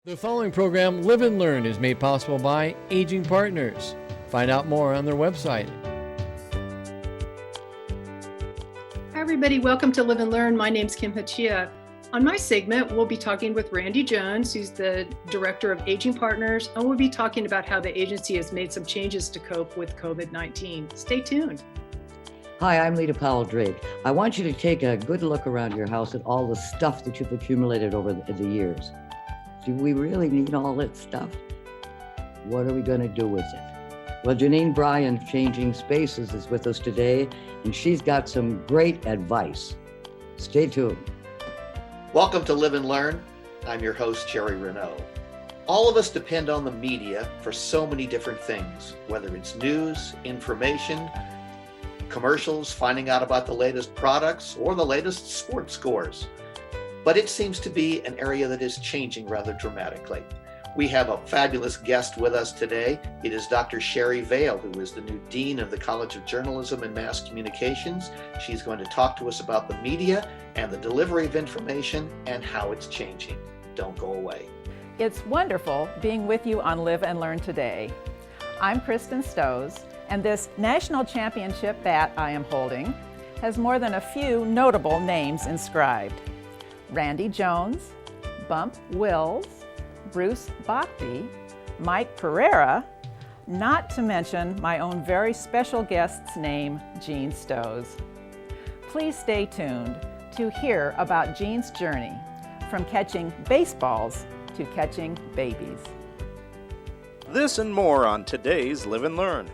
The following program, Live and Learn, is made possible by Aging Partners. Find out more on their website. Hi, everybody. Welcome to Live and Learn. My name's Kim Hachia. On my segment, we'll be talking with Randy Jones, who's the Director of Aging Partners, and we'll be talking about how the agency has made some changes to cope with COVID-19. Stay tuned. Hi, I'm Lita Powell-Drake. I want you to take a good look around your house at all the stuff that you've accumulated over the years. Do we really need all that stuff? What are we going to do with it? Well, Janine Bryan, Changing Spaces, is with us today, and she's got some great advice. Stay tuned. Welcome to Live and Learn. I'm your host, Jerry Renaud. All of us depend on the media for so many different things, whether it's news, information, commercials, finding out about the latest products, or the latest sports scores. But it seems to be an area that is changing rather dramatically. We have a fabulous guest with us today. It is Dr. Sherry Vale, who is the new Dean of the College of Journalism and Mass Communications. She's going to talk to us about the media and the delivery of information and how it's changing. Don't go away. It's wonderful being with you on Live and Learn today. I'm Kristen Stoes, and this national championship bat I am holding has more than a few notable names inscribed. Randy Jones, Bump Wills, Bruce Bachby, Mike Pereira, not to mention my own very special guest's name, Gene Stoes. Please stay tuned to hear about Gene's journey from catching baseballs to catching babies. This and more on today's Live and Learn.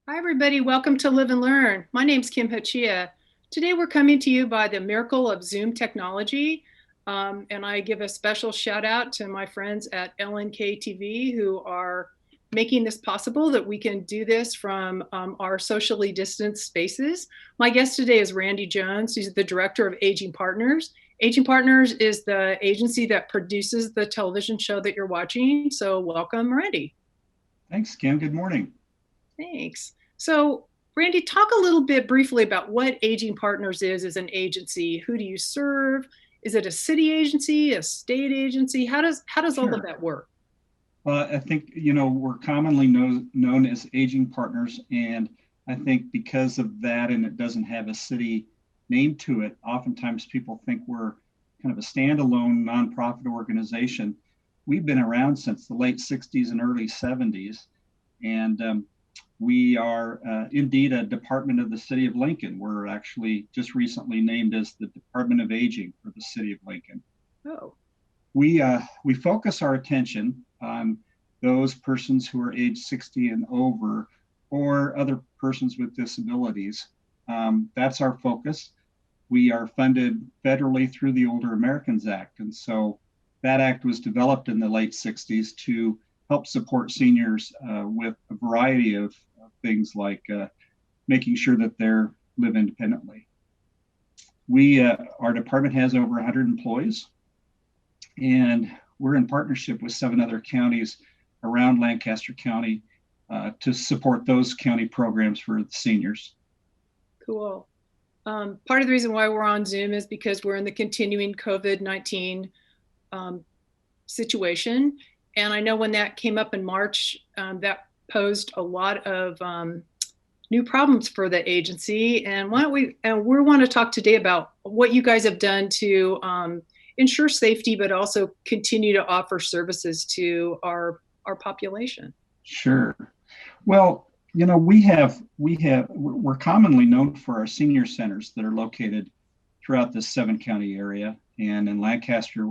Hi, everybody. Welcome to Live and Learn. My name's Kim Hachia. Today, we're coming to you by the miracle of Zoom technology. And I give a special shout out to my friends at LNK TV who are making this possible, that we can do this from our socially distanced spaces. My guest today is Randy Jones. He's the Director of Aging Partners. Aging Partners is the agency that produces the television show that you're watching. So welcome, Randy. Thanks, Kim. Good morning. Thanks. So Randy, talk a little bit briefly about what Aging Partners is as an agency. Who do you serve? Is it a city agency, a state agency? How does all of that work? Well, I think, we're commonly known as Aging Partners. And I think because of that, and it doesn't have a city name to it, oftentimes people think we're kind of a standalone nonprofit organization. We've been around since the late 60s and early 70s. And we are indeed a department of the city of Lincoln. We're actually just recently named as the Department of Aging for the city of Lincoln. Oh. We focus our attention on those persons who are age 60 and over, or other persons with disabilities. That's our focus. We are funded federally through the Older Americans Act. And so that act was developed in the late 60s to help support seniors with a variety of things like making sure that they live independently. Our department has over 100 employees, and we're in partnership with 7 other counties around Lancaster County to support those county programs for the seniors. Cool. Part of the reason why we're on Zoom is because we're in the continuing COVID-19 situation. And I know when that came up in March, that posed a lot of new problems for the agency. And we want to talk today about what you guys have done to ensure safety, but also continue to offer services to our population. Sure. Well, we're commonly known for our senior centers that are located throughout the 7-county area and in Lancaster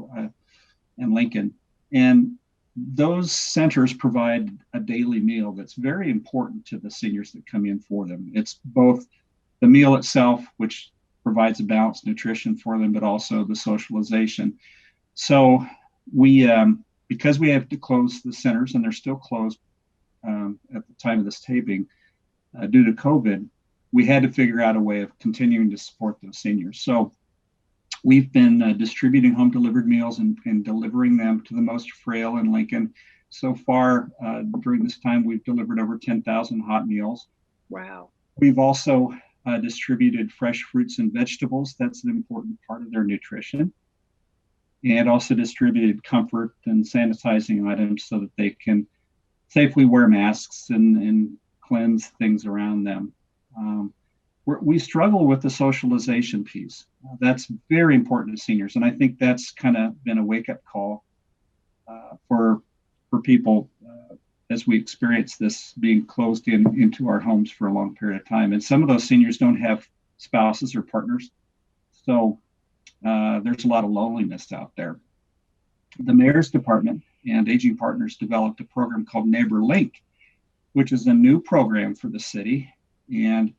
and Lincoln. And those centers provide a daily meal that's very important to the seniors that come in for them. It's both the meal itself, which provides a balanced nutrition for them, but also the socialization. So because we have to close the centers, and they're still closed at the time of this taping due to COVID, we had to figure out a way of continuing to support those seniors. So we've been distributing home delivered meals and delivering them to the most frail in Lincoln. So far, during this time, we've delivered over 10,000 hot meals. Wow. We've also distributed fresh fruits and vegetables. That's an important part of their nutrition. and also distributed comfort and sanitizing items so that they can safely wear masks and cleanse things around them. We struggle with the socialization piece. That's very important to seniors, and I think that's kind of been a wake-up call for people as we experience this being closed into our homes for a long period of time. And some of those seniors don't have spouses or partners, so there's a lot of loneliness out there. The Mayor's Department and Aging Partners developed a program called Neighbor Link, which is a new program for the city, and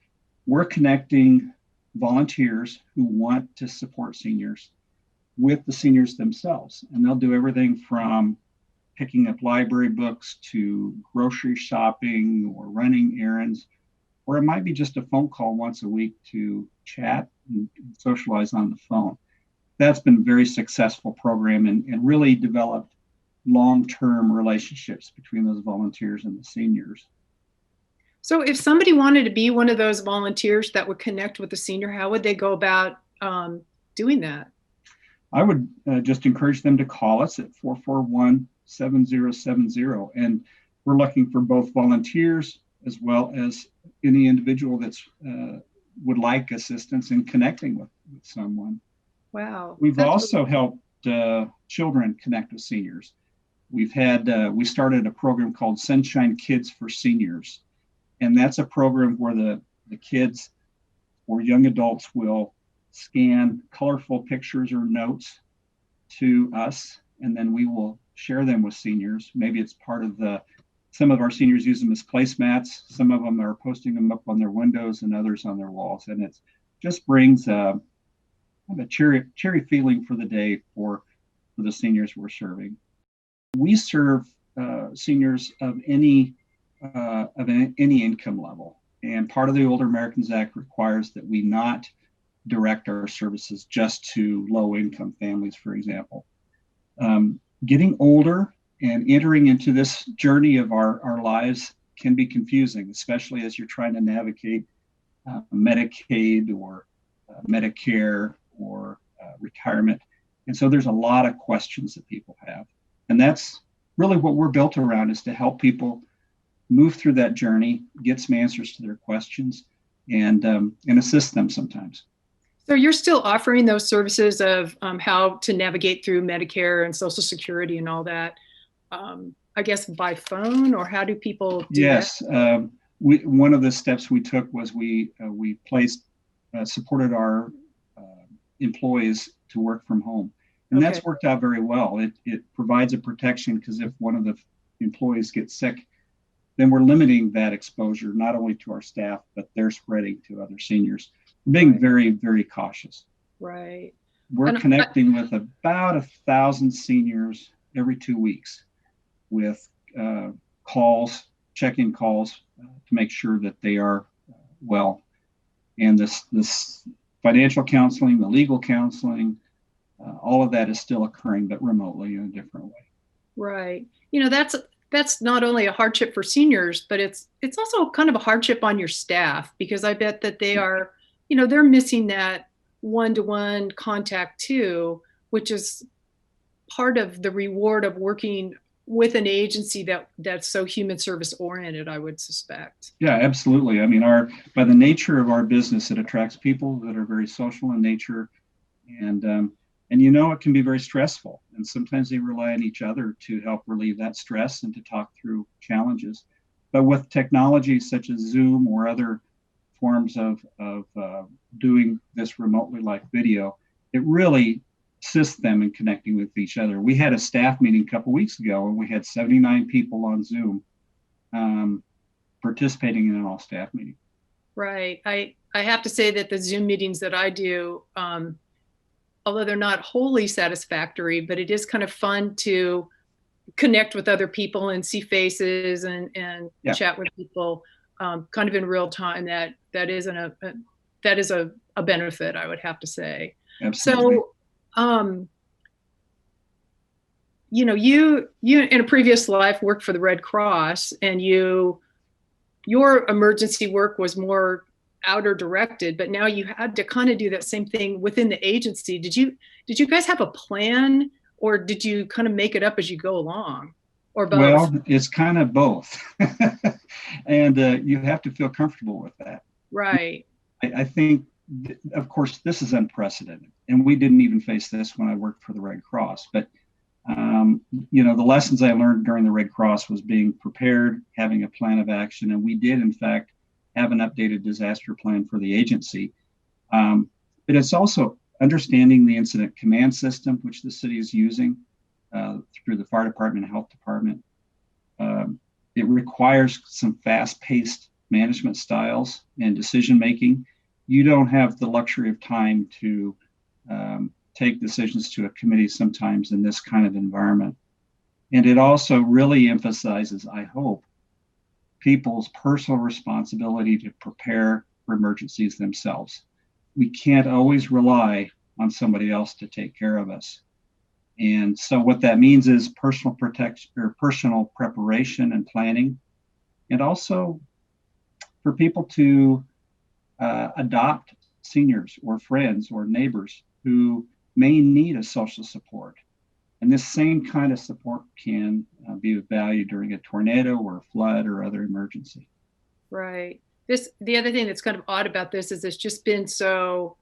we're connecting volunteers who want to support seniors with the seniors themselves. And they'll do everything from picking up library books to grocery shopping or running errands, or it might be just a phone call once a week to chat and socialize on the phone. That's been a very successful program and really developed long-term relationships between those volunteers and the seniors. So if somebody wanted to be one of those volunteers that would connect with the senior, how would they go about doing that? I would just encourage them to call us at 441-7070. And we're looking for both volunteers as well as any individual that's would like assistance in connecting with someone. Wow. We've also helped children connect with seniors. We started a program called Sunshine Kids for Seniors. And that's a program where the kids or young adults will scan colorful pictures or notes to us, and then we will share them with seniors. Maybe it's part of some of our seniors use them as placemats. Some of them are posting them up on their windows and others on their walls. And it just brings a cheery feeling for the day for the seniors we're serving. We serve seniors of any income level. And part of the Older Americans Act requires that we not direct our services just to low income families, for example. Getting older and entering into this journey of our lives can be confusing, especially as you're trying to navigate Medicaid or Medicare or retirement. And so there's a lot of questions that people have. And that's really what we're built around, is to help people move through that journey, get some answers to their questions, and assist them sometimes. So you're still offering those services of how to navigate through Medicare and Social Security and all that, I guess by phone, or how do people do yes, that? One of the steps we took was we supported our employees to work from home. And Okay. That's worked out very well. It provides a protection, because if one of the employees gets sick, then we're limiting that exposure, not only to our staff, but they're spreading to other seniors. Being Right. very, very cautious. Right. We're And connecting with about 1,000 seniors every 2 weeks with calls, check-in calls to make sure that they are well. And this financial counseling, the legal counseling, all of that is still occurring, but remotely in a different way. Right. That's not only a hardship for seniors, but it's also kind of a hardship on your staff, because I bet that they are, they're missing that one-to-one contact too, which is part of the reward of working with an agency that's so human service oriented, I would suspect. Yeah, absolutely. I mean, by the nature of our business, it attracts people that are very social in nature, and it can be very stressful. And sometimes they rely on each other to help relieve that stress and to talk through challenges. But with technology such as Zoom or other forms of doing this remotely, like video, it really assists them in connecting with each other. We had a staff meeting a couple weeks ago, and we had 79 people on Zoom participating in an all-staff meeting. Right. I have to say that the Zoom meetings that I do, although they're not wholly satisfactory, but it is kind of fun to connect with other people and see faces and Yeah. chat with people kind of in real time. That is a benefit, I would have to say. Absolutely. So, you in a previous life worked for the Red Cross, and your emergency work was more outer directed, but now you had to kind of do that same thing within the agency. Did you guys have a plan, or did you kind of make it up as you go along, or both? Well, it's kind of both. And you have to feel comfortable with that. Right. I think, of course, this is unprecedented, and we didn't even face this when I worked for the Red Cross. But the lessons I learned during the Red Cross was being prepared, having a plan of action, and we did, in fact, have an updated disaster plan for the agency. But it's also understanding the incident command system, which the city is using through the fire department and health department. It requires some fast-paced management styles and decision-making. You don't have the luxury of time to take decisions to a committee sometimes in this kind of environment. And it also really emphasizes, I hope, people's personal responsibility to prepare for emergencies themselves. We can't always rely on somebody else to take care of us. And so what that means is personal protection or personal preparation and planning, and also for people to adopt seniors or friends or neighbors who may need a social support. And this same kind of support can be of value during a tornado or a flood or other emergency. Right. The other thing that's kind of odd about this is it's just been so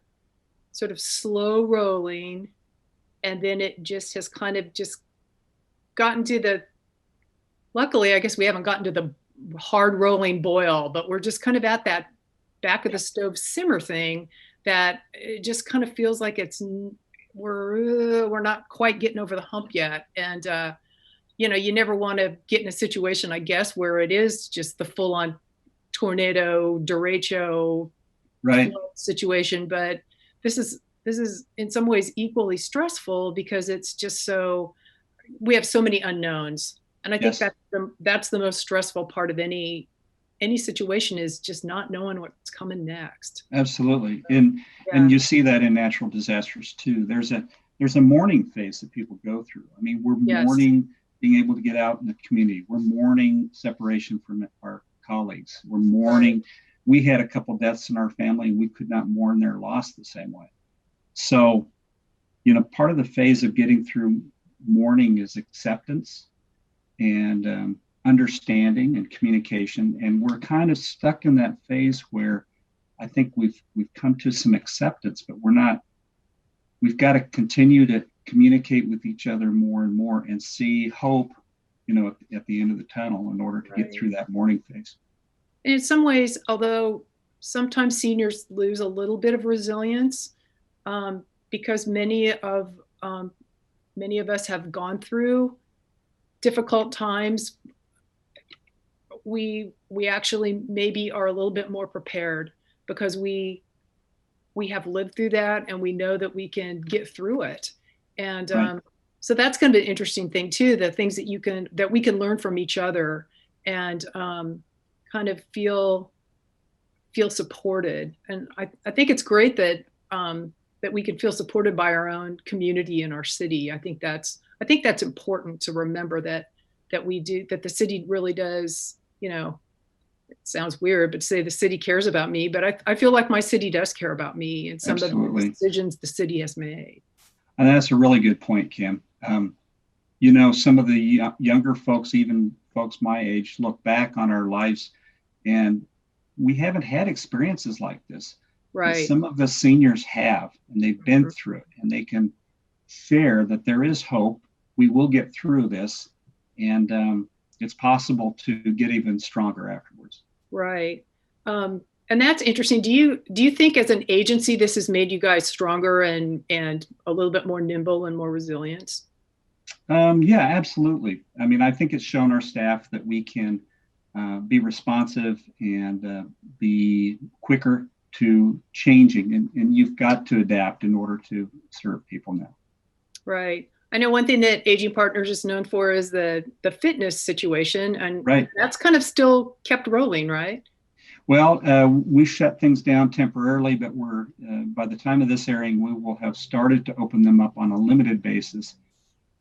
sort of slow rolling, and then it just has kind of just gotten to luckily, I guess we haven't gotten to the hard rolling boil, but we're just kind of at that back of the stove simmer thing that it just kind of feels like we're not quite getting over the hump yet. And you never want to get in a situation, I guess, where it is just the full on tornado, derecho right situation. But this is in some ways equally stressful because it's just we have so many unknowns. And I think that's the most stressful part of any situation, is just not knowing what's coming next. Absolutely. And you see that in natural disasters too. There's a mourning phase that people go through. I mean, we're mourning being able to get out in the community. We're mourning separation from our colleagues. We're mourning. We had a couple deaths in our family, and we could not mourn their loss the same way. So, part of the phase of getting through mourning is acceptance and understanding and communication. And we're kind of stuck in that phase where I think we've come to some acceptance, but we've got to continue to communicate with each other more and more and see hope, at the end of the tunnel in order to get through that mourning phase. And in some ways, although sometimes seniors lose a little bit of resilience, because many of us have gone through difficult times, we actually maybe are a little bit more prepared because we have lived through that, and we know that we can get through it. And so that's kind of an interesting thing too, the things that we can learn from each other and kind of feel supported. And I think it's great that we can feel supported by our own community in our city. I think that's important to remember that the city really does. It sounds weird, but say the city cares about me, but I feel like my city does care about me and some Absolutely. of the decisions the city has made. And that's a really good point, Kim. Some of the younger folks, even folks my age, look back on our lives, and we haven't had experiences like this. Right. And some of the seniors have, and they've been through it, and they can share that there is hope. We will get through this, and it's possible to get even stronger afterwards. Right. And that's interesting. Do you think as an agency, this has made you guys stronger and a little bit more nimble and more resilient? Yeah, absolutely. I mean, I think it's shown our staff that we can be responsive and be quicker to changing, and you've got to adapt in order to serve people now. Right. I know one thing that Aging Partners is known for is the fitness situation, and that's kind of still kept rolling, right? Well, we shut things down temporarily, but we're by the time of this airing, we will have started to open them up on a limited basis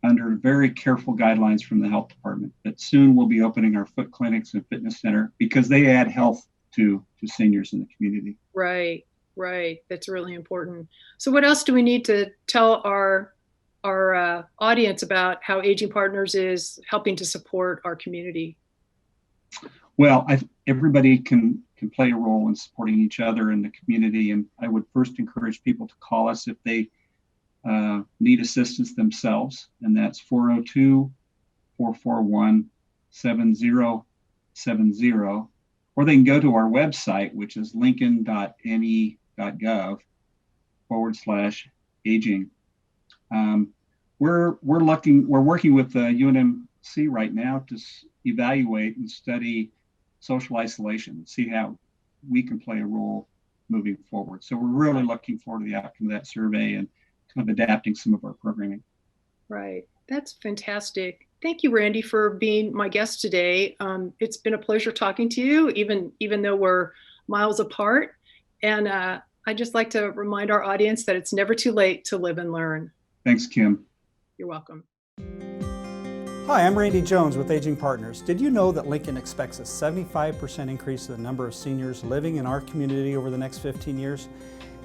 under very careful guidelines from the health department. But soon we'll be opening our foot clinics and fitness center because they add health to seniors in the community. Right, right. That's really important. So what else do we need to tell our audience about how Aging Partners is helping to support our community? Well, everybody can play a role in supporting each other in the community. And I would first encourage people to call us if they need assistance themselves. And that's 402-441-7070. Or they can go to our website, which is lincoln.ne.gov/aging. We're working with UNMC right now to evaluate and study social isolation and see how we can play a role moving forward. So we're really looking forward to the outcome of that survey and kind of adapting some of our programming. Right. That's fantastic. Thank you, Randy, for being my guest today. It's been a pleasure talking to you, even though we're miles apart. And I'd just like to remind our audience that it's never too late to live and learn. Thanks, Kim. You're welcome. Hi, I'm Randy Jones with Aging Partners. Did you know that Lincoln expects a 75% increase in the number of seniors living in our community over the next 15 years?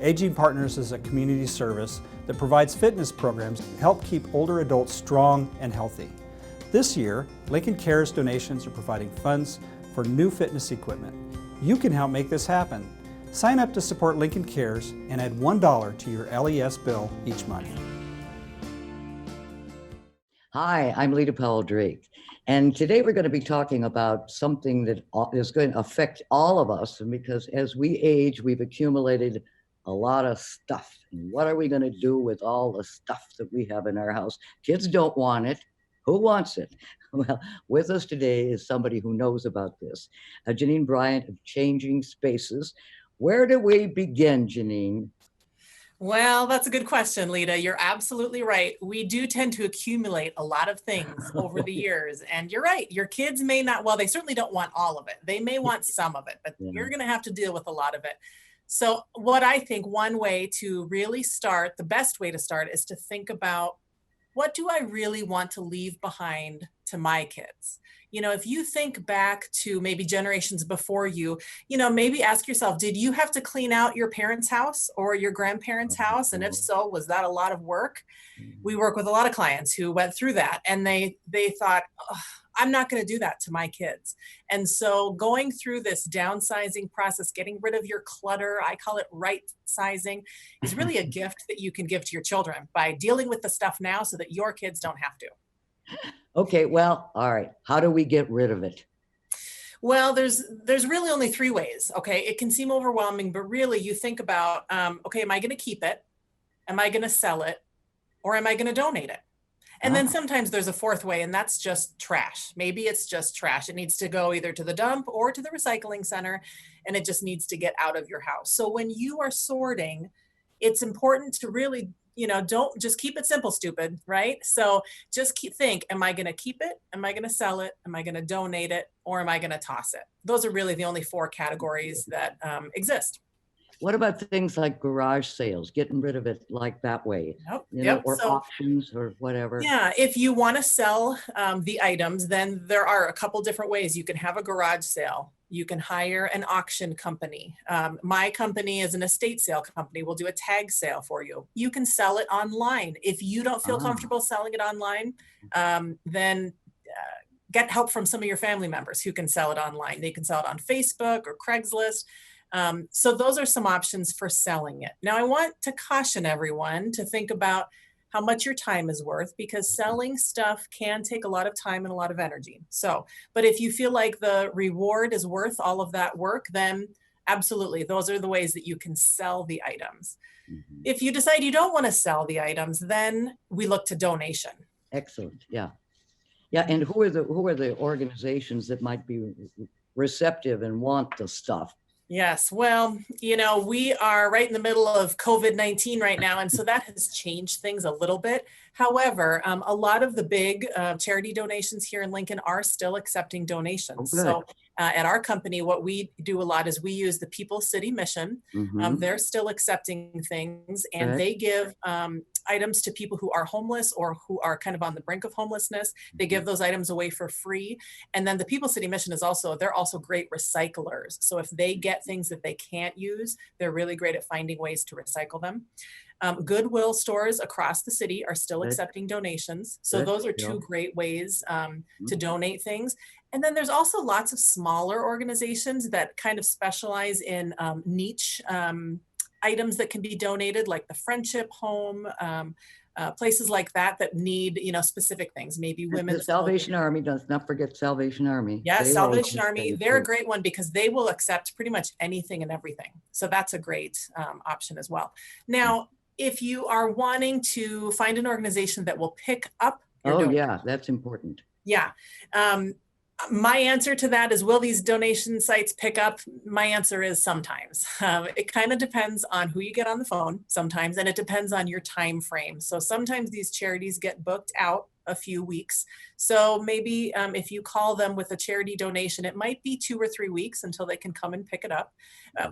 Aging Partners is a community service that provides fitness programs to help keep older adults strong and healthy. This year, Lincoln Cares donations are providing funds for new fitness equipment. You can help make this happen. Sign up to support Lincoln Cares and add $1 to your LES bill each month. Hi, I'm Lita Powell Drake, and today we're going to be talking about something that is going to affect all of us, and because as we age, we've accumulated a lot of stuff. And what are we going to do with all the stuff that we have in our house? Kids don't want it. Who wants it? Well, with us today is somebody who knows about this, Janine Bryant of Changing Spaces. Where do we begin, Janine? Well, that's a good question, Lita. You're absolutely right. We do tend to accumulate a lot of things over the years. And you're right. Your kids may not, well, they certainly don't want all of it. They may want some of it, but you're going to have to deal with a lot of it. So what I think one way to really start, the best way to start, is to think about, what do I really want to leave behind to my kids? You know, if you think back to maybe generations before you, maybe ask yourself, did you have to clean out your parents' house or your grandparents' house? And if so, was that a lot of work? We work with a lot of clients who went through that, and they thought, oh, I'm not going to do that to my kids. And so going through this downsizing process, getting rid of your clutter, I call it right sizing, is really a gift that you can give to your children by dealing with the stuff now so that your kids don't have to. Okay, well, all right. How do we get rid of it? Well, there's really only three ways. Okay, it can seem overwhelming, but really you think about, okay, am I going to keep it? Am I going to sell it? Or am I going to donate it? And then sometimes there's a fourth way, and that's just trash. Maybe it's just trash. It needs to go either to the dump or to the recycling center, and it just needs to get out of your house. So when you are sorting, it's important to really, don't just keep it simple, stupid, right? So just think, am I going to keep it? Am I going to sell it? Am I going to donate it? Or am I going to toss it? Those are really the only four categories that exist. What about things like garage sales, getting rid of it like that way? Or auctions or whatever? Yeah, if you want to sell the items, then there are a couple different ways. You can have a garage sale. You can hire an auction company. My company is an estate sale company. We'll do a tag sale for you. You can sell it online. If you don't feel comfortable selling it online, then get help from some of your family members who can sell it online. They can sell it on Facebook or Craigslist. So those are some options for selling it. Now, I want to caution everyone to think about how much your time is worth, because selling stuff can take a lot of time and a lot of energy. But if you feel like the reward is worth all of that work, then absolutely, those are the ways that you can sell the items. Mm-hmm. If you decide you don't want to sell the items, then we look to donation. Excellent. Yeah. Yeah. And who are the organizations that might be receptive and want the stuff? Yes. Well, we are right in the middle of COVID-19 right now, and so that has changed things a little bit. However, a lot of the big charity donations here in Lincoln are still accepting donations. So At our company, what we do a lot is we use the People City Mission. Mhm. They're still accepting things, and Right. they give items to people who are homeless or who are kind of on the brink of homelessness. They give those items away for free. And then the People City Mission they're also great recyclers. So if they get things that they can't use, they're really great at finding ways to recycle them. Goodwill stores across the city are still Good. accepting donations. So Good. those are Yeah. two great ways to Mhm. donate things. And then there's also lots of smaller organizations that kind of specialize in niche items that can be donated, like the Friendship Home, places like that that need, specific things, maybe The women's Salvation clothing. Army, does not forget Salvation Army. Yes, They always Salvation Army, participate they're a too. great one because they will accept pretty much anything and everything. So that's a great option as well. Now, if you are wanting to find an organization that will pick up your Oh, donation, yeah, that's important. yeah. My answer to that is, will these donation sites pick up? My answer is sometimes. It kind of depends on who you get on the phone sometimes, and it depends on your time frame. So sometimes these charities get booked out a few weeks. So maybe if you call them with a charity donation, it might be 2 or 3 weeks until they can come and pick it up,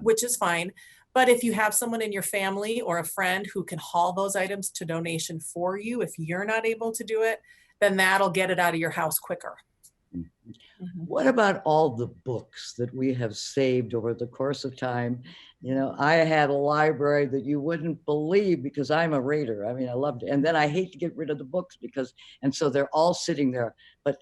which is fine. But if you have someone in your family or a friend who can haul those items to donation for you, if you're not able to do it, then that'll get it out of your house quicker. Mhm. What about all the books that we have saved over the course of time? I had a library that you wouldn't believe because I'm a reader. I mean, I loved it. And then I hate to get rid of the books and so they're all sitting there. But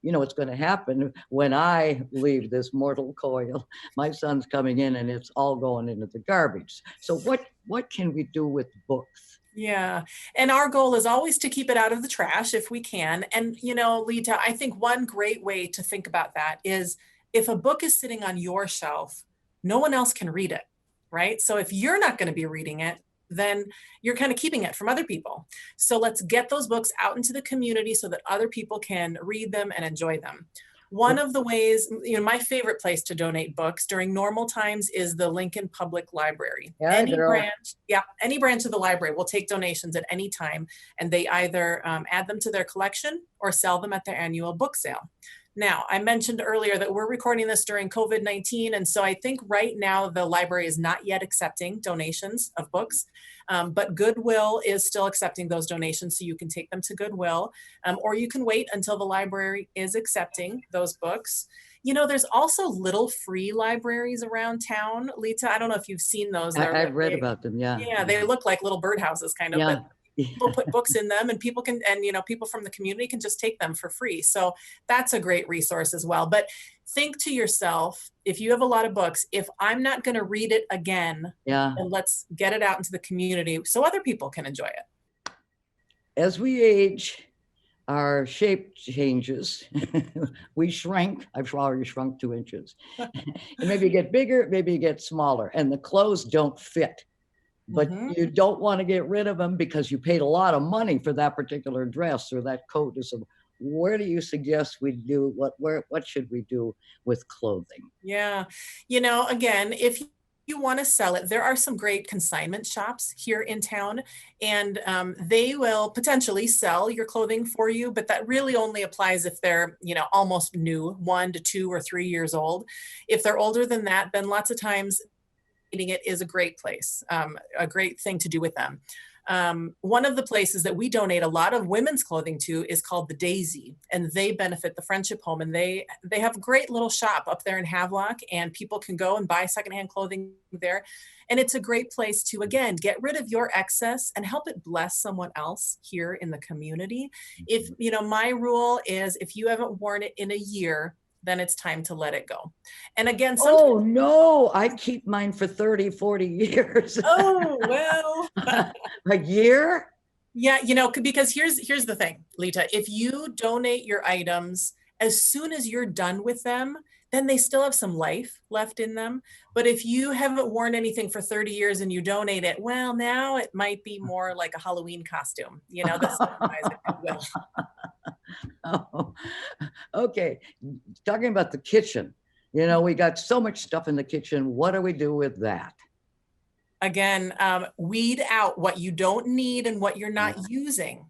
what's going to happen when I leave this mortal coil? My son's coming in and it's all going into the garbage. So what can we do with books? Yeah. And our goal is always to keep it out of the trash if we can. And, Lita, I think one great way to think about that is if a book is sitting on your shelf, no one else can read it, right? So if you're not going to be reading it, then you're kind of keeping it from other people. So let's get those books out into the community so that other people can read them and enjoy them. One of the ways, my favorite place to donate books during normal times is the Lincoln Public Library. Yeah, Any girl. branch of the library will take donations at any time, and they either add them to their collection or sell them at their annual book sale. Now, I mentioned earlier that we're recording this during COVID-19, and so I think right now the library is not yet accepting donations of books, but Goodwill is still accepting those donations, so you can take them to Goodwill, or you can wait until the library is accepting those books. There's also little free libraries around town. Lita, I don't know if you've seen those. I've read about them, yeah. Yeah, they look like little birdhouses kind of, Yeah. but people put books in them and people from the community can just take them for free. So that's a great resource as well. But think to yourself, if you have a lot of books, if I'm not going to read it again, Yeah. then let's get it out into the community so other people can enjoy it. As we age, our shape changes. We shrink. I've already shrunk 2 inches. And maybe you get bigger, maybe you get smaller, and the clothes don't fit. But you don't want to get rid of them because you paid a lot of money for that particular dress or that coat. So where do you suggest we do what should we do with clothing? Yeah. Again, if you want to sell it, there are some great consignment shops here in town, and they will potentially sell your clothing for you, but that really only applies if they're, almost new, 1 to 2 or 3 years old. If they're older than that, then lots of times it is a great place, a great thing to do with them. One of the places that we donate a lot of women's clothing to is called the Daisy, and they benefit the Friendship Home, and they have a great little shop up there in Havelock, and people can go and buy secondhand clothing there. And it's a great place to, again, get rid of your excess and help it bless someone else here in the community. If, my rule is if you haven't worn it in a year, then it's time to let it go. And again, Oh no, I keep mine for 30, 40 years. Oh, well. A year? Yeah, because here's the thing, Lita, if you donate your items, as soon as you're done with them, then they still have some life left in them. But if you haven't worn anything for 30 years and you donate it, well, now it might be more like a Halloween costume, that's will. Oh, okay. Talking about the kitchen, we got so much stuff in the kitchen. What do we do with that? Again, weed out what you don't need and what you're not using.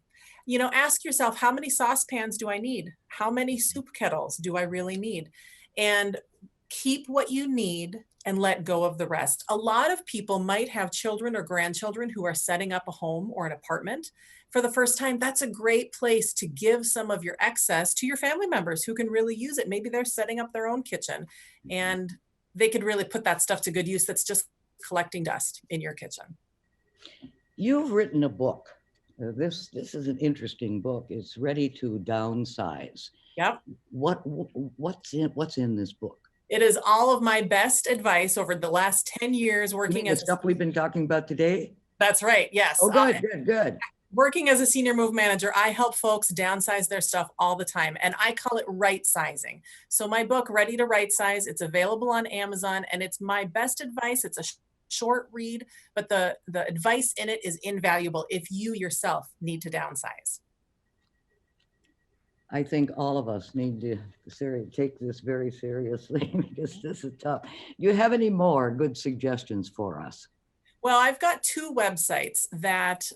Ask yourself, how many saucepans do I need? How many soup kettles do I really need? and keep what you need and let go of the rest. A lot of people might have children or grandchildren who are setting up a home or an apartment for the first time. That's a great place to give some of your excess to your family members who can really use it. Maybe they're setting up their own kitchen and they could really put that stuff to good use that's just collecting dust in your kitchen. You've written a book. This is an interesting book. It's Ready to Downsize. Yep. What's in this book? It is all of my best advice over the last 10 years working as stuff we've been talking about today. That's right. Yes. Oh, good. Working as a senior move manager, I help folks downsize their stuff all the time, and I call it right sizing. So my book, Ready to Right Size, it's available on Amazon, and it's my best advice. It's a short read, but the advice in it is invaluable if you yourself need to downsize. I think all of us need to take this very seriously because this is tough. Do you have any more good suggestions for us? Well, I've got 2 websites that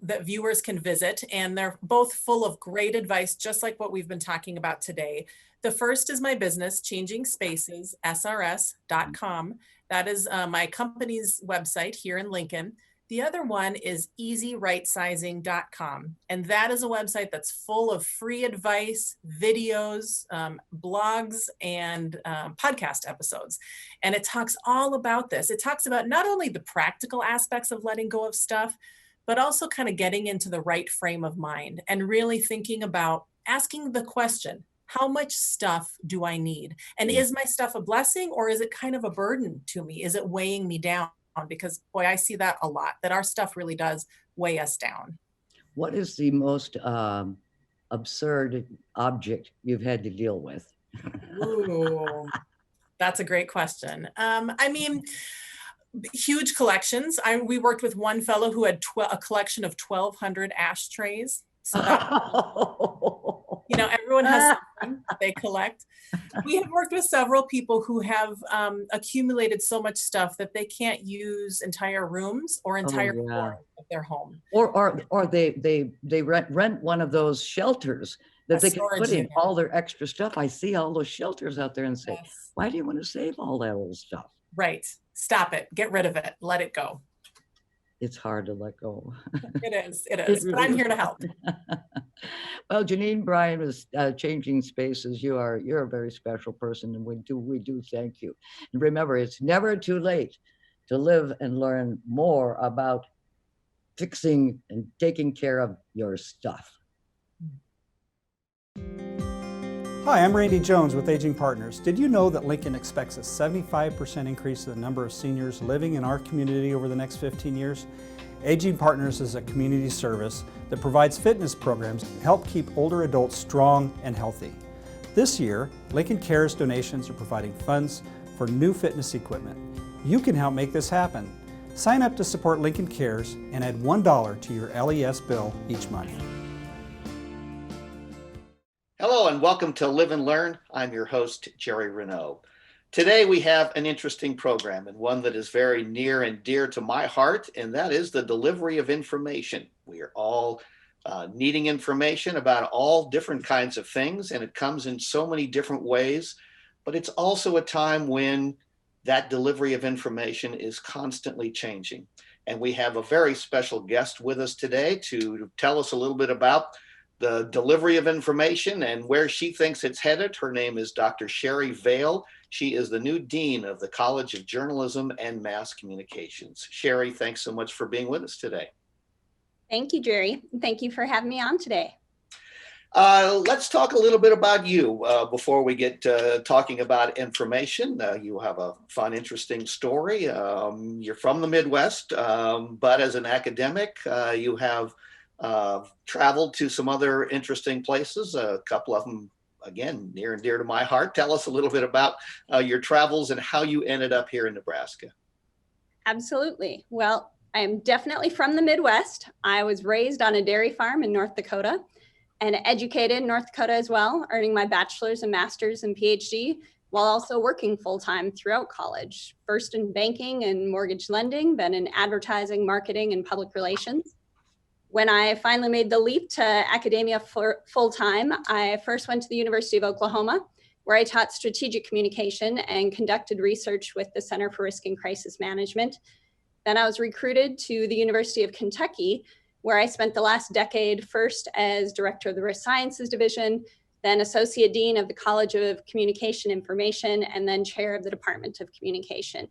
that viewers can visit, and they're both full of great advice, just like what we've been talking about today. The first is my business, Changing Spaces, SRS.com. That is my company's website here in Lincoln. The other one is EasyRightSizing.com. And that is a website that's full of free advice, videos, blogs, and podcast episodes. And it talks all about this. It talks about not only the practical aspects of letting go of stuff, but also kind of getting into the right frame of mind and really thinking about asking the question, how much stuff do I need? And is my stuff a blessing, or is it kind of a burden to me? Is it weighing me down? Because boy, I see that a lot, that our stuff really does weigh us down. What is the most absurd object you've had to deal with? Ooh, that's a great question. I mean, huge collections. We worked with one fellow who had a collection of 1,200 ashtrays. So that, you know, everyone has something they collect. We have worked with several people who have accumulated so much stuff that they can't use entire rooms or entire floors of their home. Or they rent one of those shelters that they can put in all their extra stuff. I see all those shelters out there and say, why do you want to save all that old stuff? Right. Stop it. Get rid of it. Let it go. It's hard to let go. It is, but I'm here to help. Well, Janine Bryan was Changing Spaces. You're a very special person, and we do thank you. And remember, it's never too late to live and learn more about fixing and taking care of your stuff. Hi, I'm Randy Jones with Aging Partners. Did you know that Lincoln expects a 75% increase in the number of seniors living in our community over the next 15 years? Aging Partners is a community service that provides fitness programs to help keep older adults strong and healthy. This year, Lincoln Cares donations are providing funds for new fitness equipment. You can help make this happen. Sign up to support Lincoln Cares and add $1 to your LES bill each month. Hello and welcome to Live and Learn. I'm your host, Jerry Renaud. Today we have an interesting program and one that is very near and dear to my heart, and that is the delivery of information. We are all needing information about all different kinds of things, and it comes in so many different ways, but it's also a time when that delivery of information is constantly changing. And we have a very special guest with us today to tell us a little bit about the delivery of information and where she thinks it's headed. Her name is Dr. Sherry Vale. She is the new dean of the College of Journalism and Mass Communications. Sherry, thanks so much for being with us today. Thank you, Jerry. Thank you for having me on today. Let's talk a little bit about you before we get talking about information. You have a fun, interesting story. You're from the Midwest, but as an academic, you have traveled to some other interesting places, a couple of them, again, near and dear to my heart. Tell us a little bit about your travels and how you ended up here in Nebraska. Absolutely. Well, I am definitely from the Midwest. I was raised on a dairy farm in North Dakota and educated in North Dakota as well, earning my bachelor's and master's and PhD while also working full-time throughout college, first in banking and mortgage lending, then in advertising, marketing, and public relations. When I finally made the leap to academia for full-time, I first went to the University of Oklahoma, where I taught strategic communication and conducted research with the Center for Risk and Crisis Management. Then I was recruited to the University of Kentucky, where I spent the last decade first as director of the Risk Sciences Division, then associate dean of the College of Communication Information, and then chair of the Department of Communication.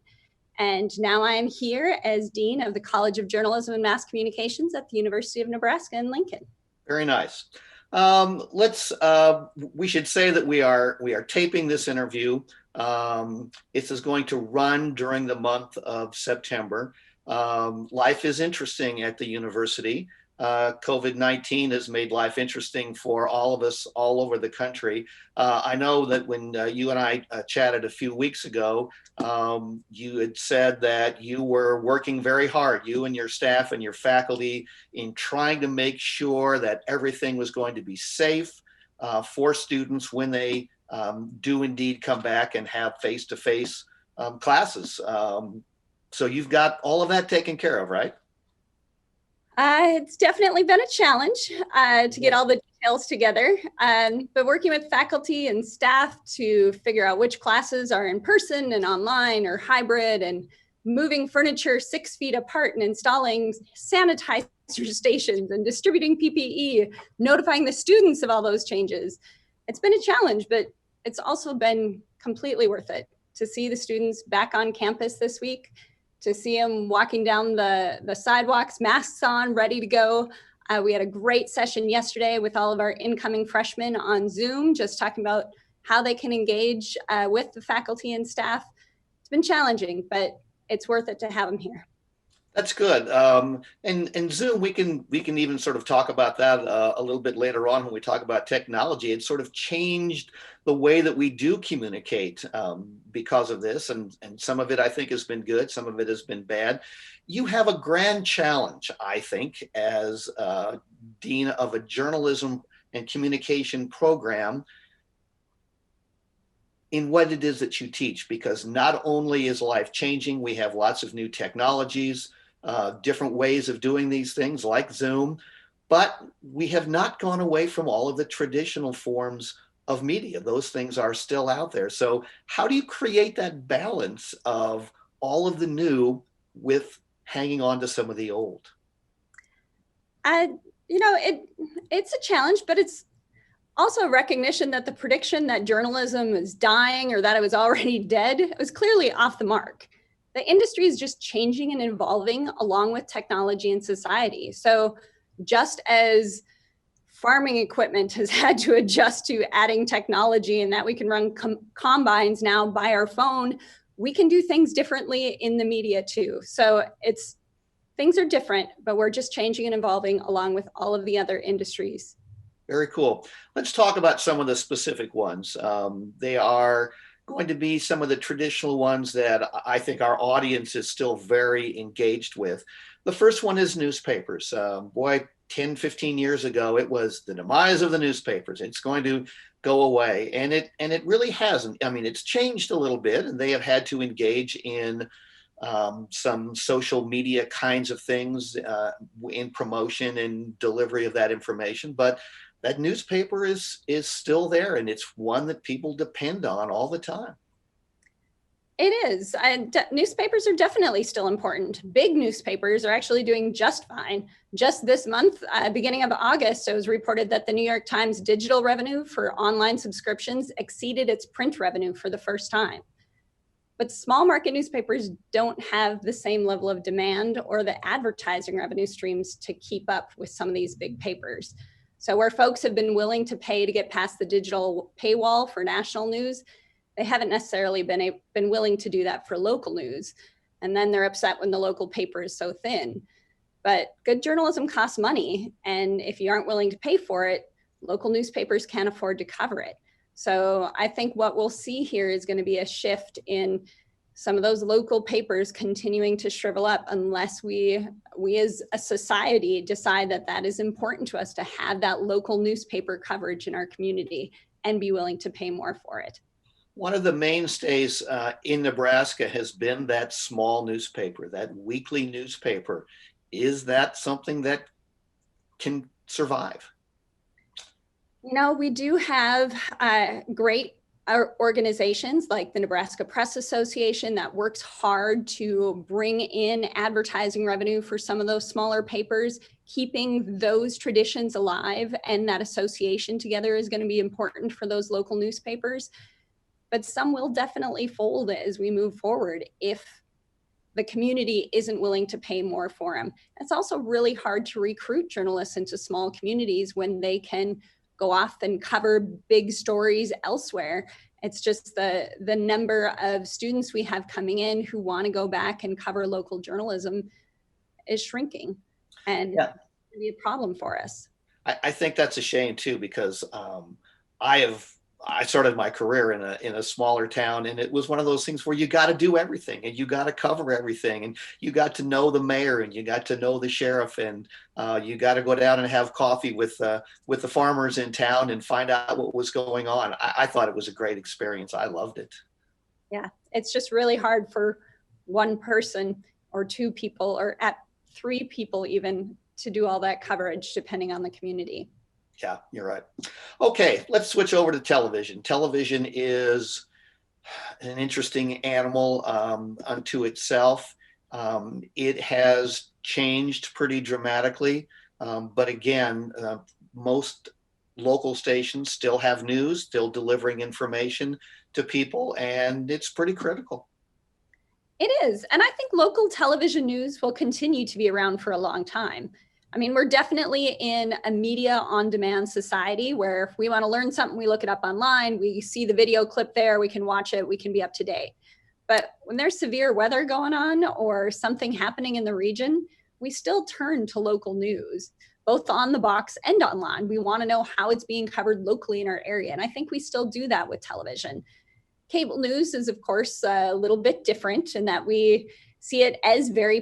And now I'm here as dean of the College of Journalism and Mass Communications at the University of Nebraska in Lincoln. Very nice. We should say that we are taping this interview. This is going to run during the month of September. Life is interesting at the university. COVID-19 has made life interesting for all of us all over the country. I know that when you and I chatted a few weeks ago, you had said that you were working very hard, you and your staff and your faculty, in trying to make sure that everything was going to be safe for students when they do indeed come back and have face-to-face classes. So you've got all of that taken care of, right? It's definitely been a challenge to get all the details together, but working with faculty and staff to figure out which classes are in person and online or hybrid, and moving furniture 6 feet apart and installing sanitizer stations and distributing PPE, notifying the students of all those changes. It's been a challenge, but it's also been completely worth it to see the students back on campus this week, to see them walking down the sidewalks, masks on, ready to go. We had a great session yesterday with all of our incoming freshmen on Zoom, just talking about how they can engage with the faculty and staff. It's been challenging, but it's worth it to have them here. That's good. And Zoom, we can even sort of talk about that a little bit later on when we talk about technology. It's sort of changed the way that we do communicate because of this. And some of it, I think, has been good. Some of it has been bad. You have a grand challenge, I think, as dean of a journalism and communication program in what it is that you teach, because not only is life changing, we have lots of new technologies, different ways of doing these things like Zoom, but we have not gone away from all of the traditional forms of media. Those things are still out there. So how do you create that balance of all of the new with hanging on to some of the old? It's a challenge, but it's also a recognition that the prediction that journalism is dying or that it was already dead was clearly off the mark. The industry is just changing and evolving along with technology and society. So just as farming equipment has had to adjust to adding technology and that we can run combines now by our phone, we can do things differently in the media too. So things are different, but we're just changing and evolving along with all of the other industries. Very cool. Let's talk about some of the specific ones. They are going to be some of the traditional ones that I think our audience is still very engaged with. The first one is newspapers. 10, 15 years ago, it was the demise of the newspapers. It's going to go away. And it really hasn't. I mean, it's changed a little bit, and they have had to engage in some social media kinds of things in promotion and delivery of that information. But that newspaper is still there, and it's one that people depend on all the time. It is. Newspapers are definitely still important. Big newspapers are actually doing just fine. Just this month, beginning of August, it was reported that the New York Times digital revenue for online subscriptions exceeded its print revenue for the first time. But small market newspapers don't have the same level of demand or the advertising revenue streams to keep up with some of these big papers. So where folks have been willing to pay to get past the digital paywall for national news, they haven't necessarily been willing to do that for local news. And then they're upset when the local paper is so thin. But good journalism costs money. And if you aren't willing to pay for it, local newspapers can't afford to cover it. So I think what we'll see here is going to be a shift in some of those local papers continuing to shrivel up unless we as a society decide that that is important to us, to have that local newspaper coverage in our community and be willing to pay more for it. One of the mainstays in Nebraska has been that small newspaper, that weekly newspaper. Is that something that can survive? You know, we do have great our organizations like the Nebraska Press Association that works hard to bring in advertising revenue for some of those smaller papers, keeping those traditions alive and that association together is going to be important for those local newspapers. But some will definitely fold as we move forward if the community isn't willing to pay more for them. It's also really hard to recruit journalists into small communities when they can go off and cover big stories elsewhere. It's just the number of students we have coming in who want to go back and cover local journalism is shrinking, and it's going to be a problem for us. I think that's a shame too, because I started my career in a smaller town, and it was one of those things where you got to do everything and you got to cover everything, and you got to know the mayor and you got to know the sheriff, and you got to go down and have coffee with the farmers in town and find out what was going on. I thought it was a great experience. I loved it. Yeah, it's just really hard for one person or two people or at three people even to do all that coverage depending on the community. Yeah, you're right. Okay, let's switch over to television. Television is an interesting animal unto itself. It has changed pretty dramatically, but again, most local stations still have news, still delivering information to people, and it's pretty critical. It is, and I think local television news will continue to be around for a long time. I mean, we're definitely in a media on demand society where if we want to learn something, we look it up online, we see the video clip there, we can watch it, we can be up to date. But when there's severe weather going on or something happening in the region, we still turn to local news, both on the box and online. We want to know how it's being covered locally in our area. And I think we still do that with television. Cable news is, of course, a little bit different in that we see it as very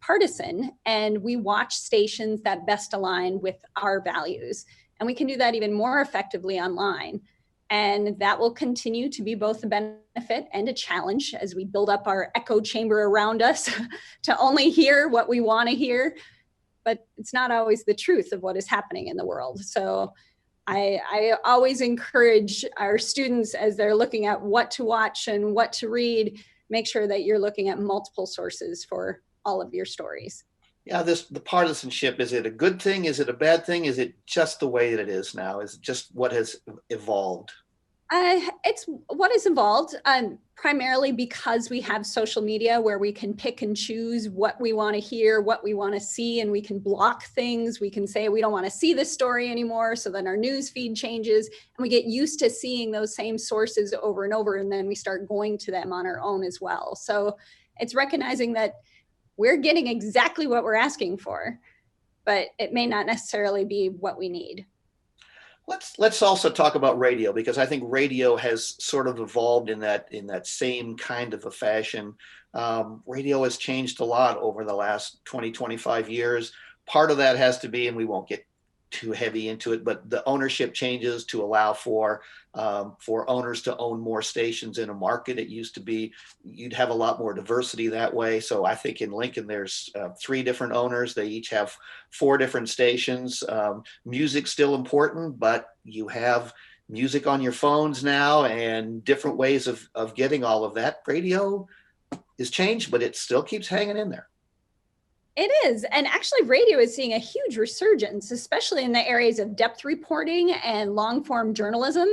partisan, and we watch stations that best align with our values. And we can do that even more effectively online. And that will continue to be both a benefit and a challenge as we build up our echo chamber around us to only hear what we want to hear. But it's not always the truth of what is happening in the world. So I always encourage our students as they're looking at what to watch and what to read, make sure that you're looking at multiple sources for all of your stories. Yeah, the partisanship, is it a good thing? Is it a bad thing? Is it just the way that it is now? Is it just what has evolved? It's what is evolved, primarily because we have social media where we can pick and choose what we want to hear, what we want to see, and we can block things. We can say we don't want to see this story anymore, so then our news feed changes, and we get used to seeing those same sources over and over, and then we start going to them on our own as well. So it's recognizing that we're getting exactly what we're asking for, but it may not necessarily be what we need. Let's also talk about radio, because I think radio has sort of evolved in that same kind of a fashion. Radio has changed a lot over the last 20, 25 years. Part of that has to be, and we won't get too heavy into it, but the ownership changes to allow for owners to own more stations in a market. It used to be you'd have a lot more diversity that way. So I think in Lincoln there's 3 different owners. They each have 4 different stations. Music's still important, but you have music on your phones now and different ways of getting all of that. Radio is changed, but it still keeps hanging in there. It is. And actually, radio is seeing a huge resurgence, especially in the areas of depth reporting and long form journalism.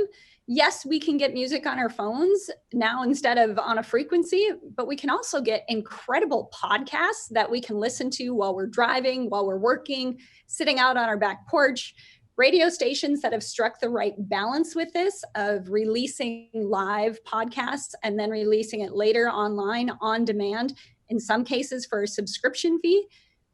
Yes, we can get music on our phones now instead of on a frequency, but we can also get incredible podcasts that we can listen to while we're driving, while we're working, sitting out on our back porch. Radio stations that have struck the right balance with this of releasing live podcasts and then releasing it later online on demand, in some cases for a subscription fee,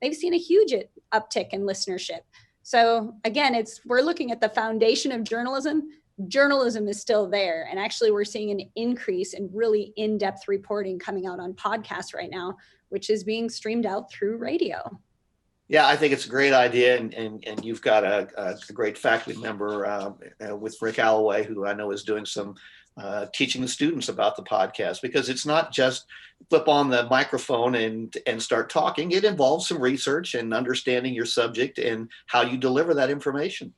they've seen a huge uptick in listenership. So again, we're looking at the foundation of journalism. Journalism is still there. And actually we're seeing an increase in really in-depth reporting coming out on podcasts right now, which is being streamed out through radio. Yeah, I think it's a great idea. And you've got a great faculty member with Rick Alloway, who I know is doing some teaching the students about the podcast, because it's not just flip on the microphone and start talking. It involves some research and understanding your subject and how you deliver that information.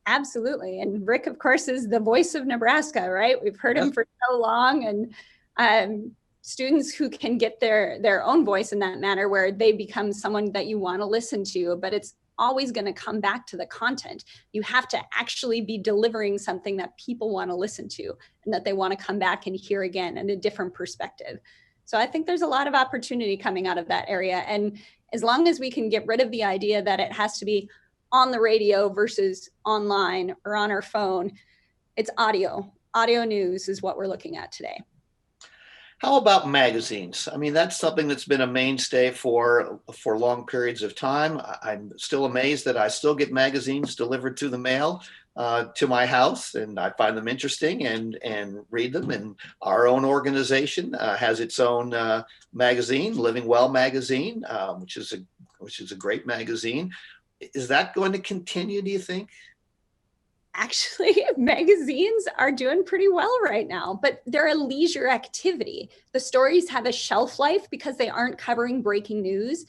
Absolutely. And Rick, of course, is the voice of Nebraska, right? We've heard him for so long, and students who can get their own voice in that manner where they become someone that you want to listen to, but it's always going to come back to the content. You have to actually be delivering something that people want to listen to and that they want to come back and hear again in a different perspective. So I think there's a lot of opportunity coming out of that area. And as long as we can get rid of the idea that it has to be on the radio versus online or on our phone, it's audio. Audio news is what we're looking at today. How about magazines? I mean, that's something that's been a mainstay for long periods of time. I'm still amazed that I still get magazines delivered through the mail to my house, and I find them interesting and read them. And our own organization has its own magazine, Living Well magazine, which is a great magazine. Is that going to continue, do you think? Actually, magazines are doing pretty well right now, but they're a leisure activity. The stories have a shelf life because they aren't covering breaking news.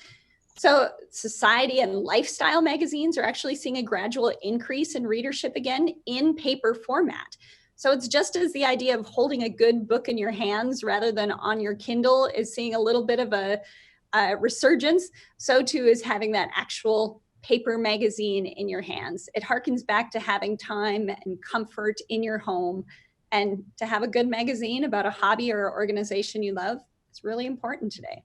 So society and lifestyle magazines are actually seeing a gradual increase in readership again in paper format. So it's just as the idea of holding a good book in your hands rather than on your Kindle is seeing a little bit of a resurgence, so too is having that actual paper magazine in your hands. It harkens back to having time and comfort in your home, and to have a good magazine about a hobby or organization you love, it's really important today.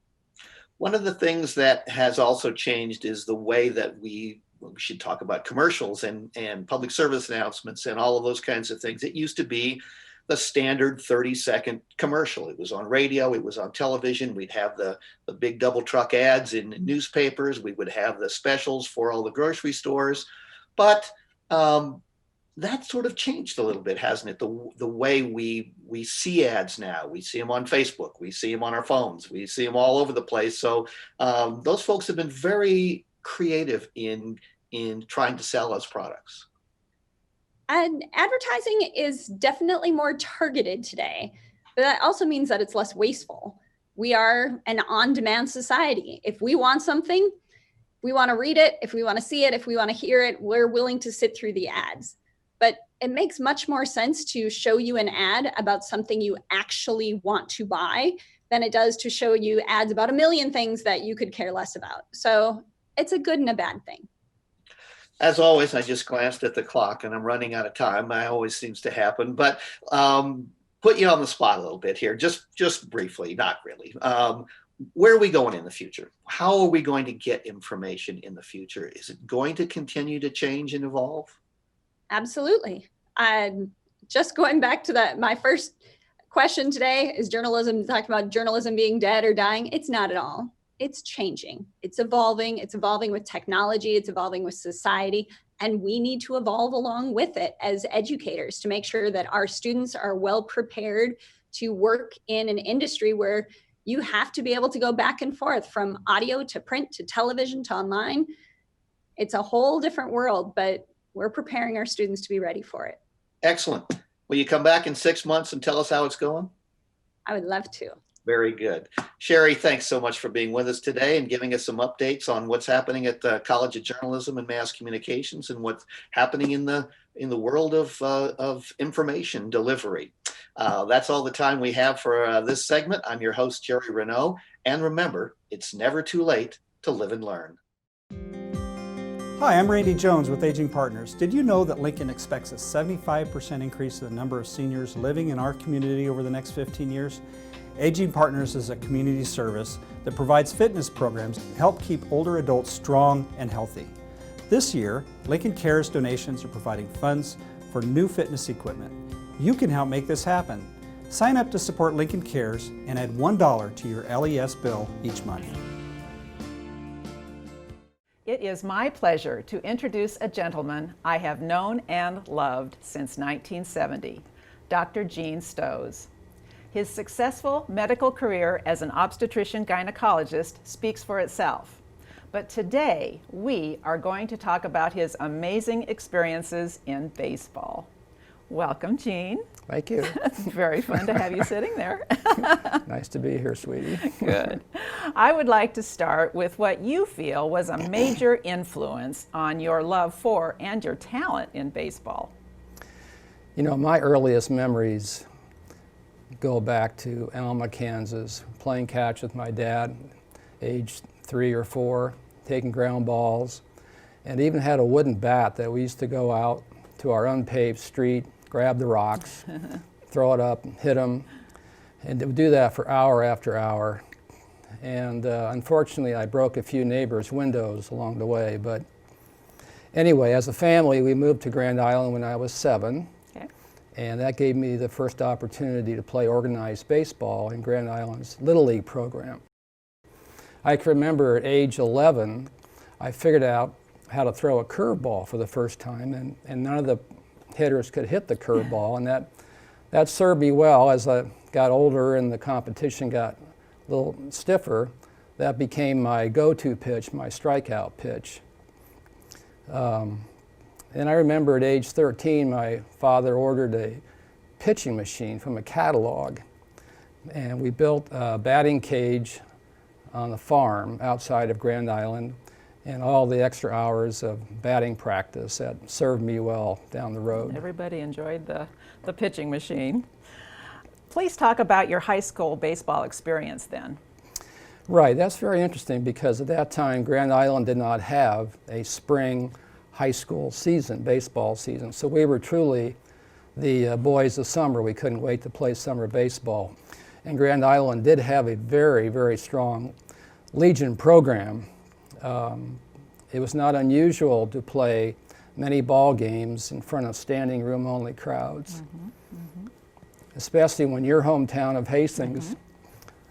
One of the things that has also changed is the way that we should talk about commercials and public service announcements and all of those kinds of things. It used to be the standard 30-second commercial. It was on radio, it was on television. We'd have the big double truck ads in newspapers. We would have the specials for all the grocery stores. But that sort of changed a little bit, hasn't it? The way we see ads now. We see them on Facebook, we see them on our phones, we see them all over the place. So those folks have been very creative in trying to sell us products. And advertising is definitely more targeted today, but that also means that it's less wasteful. We are an on-demand society. If we want something, we want to read it. If we want to see it, if we want to hear it, we're willing to sit through the ads. But it makes much more sense to show you an ad about something you actually want to buy than it does to show you ads about a million things that you could care less about. So it's a good and a bad thing. As always, I just glanced at the clock and I'm running out of time. That always seems to happen, but put you on the spot a little bit here, just briefly, not really. Where are we going in the future? How are we going to get information in the future? Is it going to continue to change and evolve? Absolutely. Just going back to my first question today, is journalism, talking about journalism being dead or dying? It's not at all. It's changing. It's evolving. It's evolving with technology. It's evolving with society. And we need to evolve along with it as educators to make sure that our students are well prepared to work in an industry where you have to be able to go back and forth from audio to print to television to online. It's a whole different world, but we're preparing our students to be ready for it. Excellent. Will you come back in 6 months and tell us how it's going? I would love to. Very good. Sherry, thanks so much for being with us today and giving us some updates on what's happening at the College of Journalism and Mass Communications and what's happening in the world of information delivery. That's all the time we have for this segment. I'm your host, Jerry Renaud. And remember, it's never too late to live and learn. Hi, I'm Randy Jones with Aging Partners. Did you know that Lincoln expects a 75% increase in the number of seniors living in our community over the next 15 years? Aging Partners is a community service that provides fitness programs to help keep older adults strong and healthy. This year, Lincoln Cares donations are providing funds for new fitness equipment. You can help make this happen. Sign up to support Lincoln Cares and add $1 to your LES bill each month. It is my pleasure to introduce a gentleman I have known and loved since 1970, Dr. Gene Stos. His successful medical career as an obstetrician-gynecologist speaks for itself. But today, we are going to talk about his amazing experiences in baseball. Welcome, Jean. Thank you. It's very fun to have you sitting there. Nice to be here, sweetie. Good. I would like to start with what you feel was a major influence on your love for and your talent in baseball. You know, my earliest memories go back to Alma, Kansas, playing catch with my dad, age 3 or 4, taking ground balls, and even had a wooden bat that we used to go out to our unpaved street, grab the rocks, throw it up, hit them, and would do that for hour after hour. And unfortunately, I broke a few neighbors' windows along the way. But anyway, as a family, we moved to Grand Island when I was 7. Okay. And that gave me the first opportunity to play organized baseball in Grand Island's Little League program. I can remember at age 11, I figured out how to throw a curveball for the first time, and none of the hitters could hit the curveball, and that served me well. As I got older and the competition got a little stiffer, that became my go-to pitch, my strikeout pitch. And I remember at age 13, my father ordered a pitching machine from a catalog, and we built a batting cage on the farm outside of Grand Island, and all the extra hours of batting practice that served me well down the road. Everybody enjoyed the pitching machine. Please talk about your high school baseball experience then. Right, that's very interesting because at that time Grand Island did not have a spring high school season, baseball season. So we were truly the boys of summer. We couldn't wait to play summer baseball. And Grand Island did have a very, very strong Legion program. It was not unusual to play many ball games in front of standing room only crowds, especially when your hometown of Hastings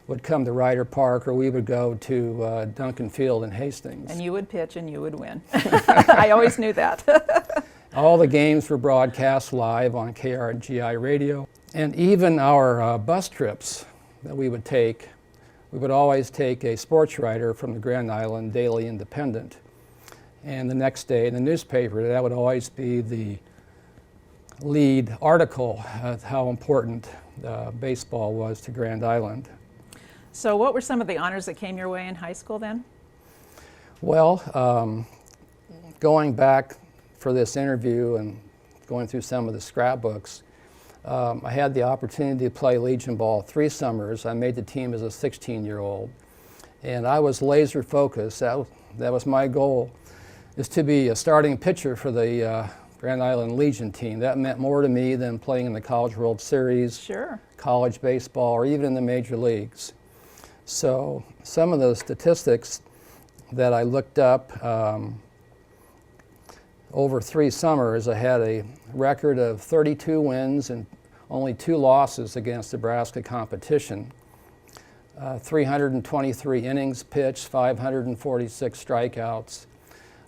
would come to Ryder Park, or we would go to Duncan Field in Hastings. And you would pitch and you would win. I always knew that. All the games were broadcast live on KRGI radio, and even our bus trips that we would take, we would always take a sports writer from the Grand Island Daily Independent. And the next day in the newspaper, that would always be the lead article of how important baseball was to Grand Island. So what were some of the honors that came your way in high school then? Well, going back for this interview and going through some of the scrapbooks, I had the opportunity to play Legion ball 3 summers. I made the team as a 16-year-old, and I was laser focused. That was my goal, is to be a starting pitcher for the Grand Island Legion team. That meant more to me than playing in the College World Series, sure, college baseball, or even in the major leagues. So some of the statistics that I looked up, over 3 summers, I had a record of 32 wins and only 2 losses against Nebraska competition. 323 innings pitched, 546 strikeouts.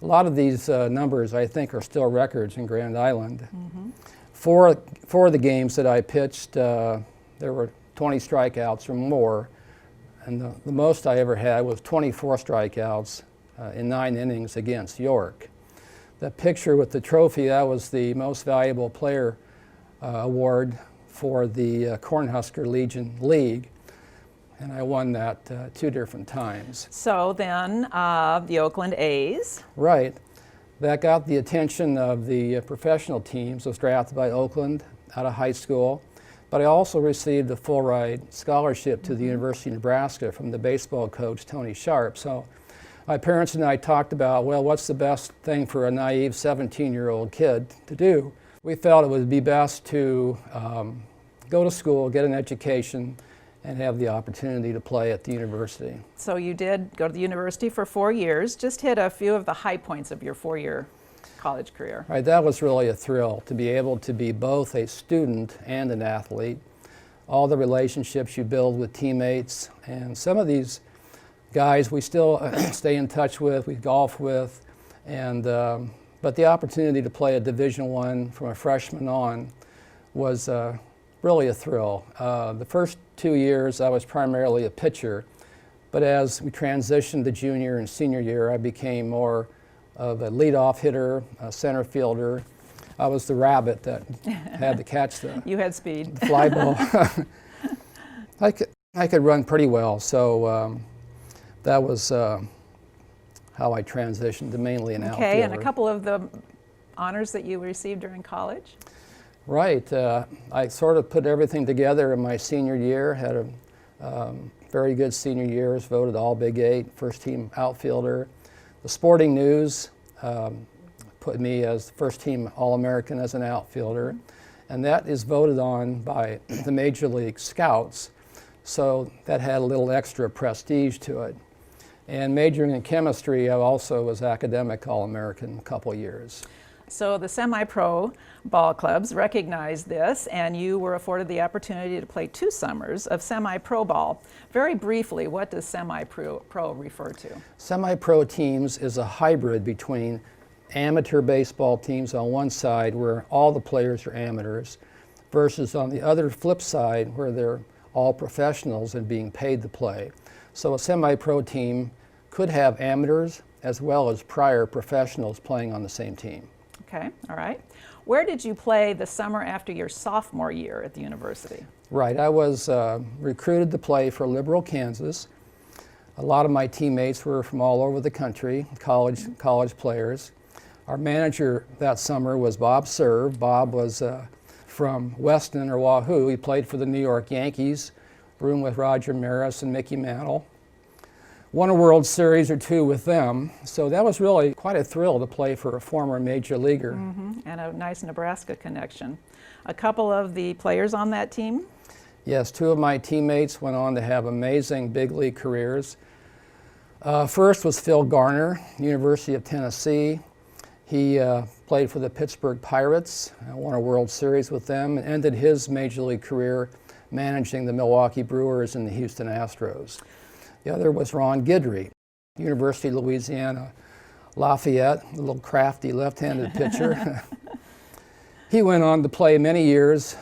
A lot of these numbers, I think, are still records in Grand Island. For the games that I pitched, there were 20 strikeouts or more, and the most I ever had was 24 strikeouts in 9 innings against York. The picture with the trophy, that was the most valuable player award for the Cornhusker Legion League, and I won that 2 different times. So then the Oakland A's. Right. That got the attention of the professional teams. I was drafted by Oakland out of high school, but I also received a full-ride scholarship to the University of Nebraska from the baseball coach, Tony Sharp. So my parents and I talked about, well, what's the best thing for a naive 17-year-old kid to do? We felt it would be best to go to school, get an education, and have the opportunity to play at the university. So you did go to the university for 4 years. Just hit a few of the high points of your 4-year college career. Right, that was really a thrill to be able to be both a student and an athlete. All the relationships you build with teammates, and some of these guys we still stay in touch with, we golf with, and but the opportunity to play a Division I from a freshman on was really a thrill. The first 2 years I was primarily a pitcher, but as we transitioned to junior and senior year, I became more of a leadoff hitter, a center fielder. I was the rabbit that had to catch the, You had speed. the fly ball. I could run pretty well, so that was how I transitioned to mainly an outfielder. Okay, and a couple of the honors that you received during college? Right. I sort of put everything together in my senior year, had a very good senior year, was voted All Big 8, first team outfielder. The Sporting News put me as first team All-American as an outfielder, and that is voted on by the Major League Scouts, so that had a little extra prestige to it. And majoring in chemistry, I also was academic All-American a couple years. So the semi-pro ball clubs recognized this, and you were afforded the opportunity to play 2 summers of semi-pro ball. Very briefly, what does semi-pro refer to? Semi-pro teams is a hybrid between amateur baseball teams on one side, where all the players are amateurs, versus on the other flip side, where they're all professionals and being paid to play. So a semi-pro team could have amateurs as well as prior professionals playing on the same team. Okay, all right. Where did you play the summer after your sophomore year at the university? Right, I was recruited to play for Liberal, Kansas. A lot of my teammates were from all over the country, college players. Our manager that summer was Bob Serve. Bob was from Weston or Wahoo. He played for the New York Yankees, roomed with Roger Maris and Mickey Mantle. Won a World Series or 2 with them, so that was really quite a thrill to play for a former major leaguer. And a nice Nebraska connection. A couple of the players on that team? Yes, 2 of my teammates went on to have amazing big league careers. First was Phil Garner, University of Tennessee. He played for the Pittsburgh Pirates, won a World Series with them, and ended his major league career managing the Milwaukee Brewers and the Houston Astros. The other was Ron Guidry, University of Louisiana Lafayette, a little crafty left-handed pitcher. He went on to play many years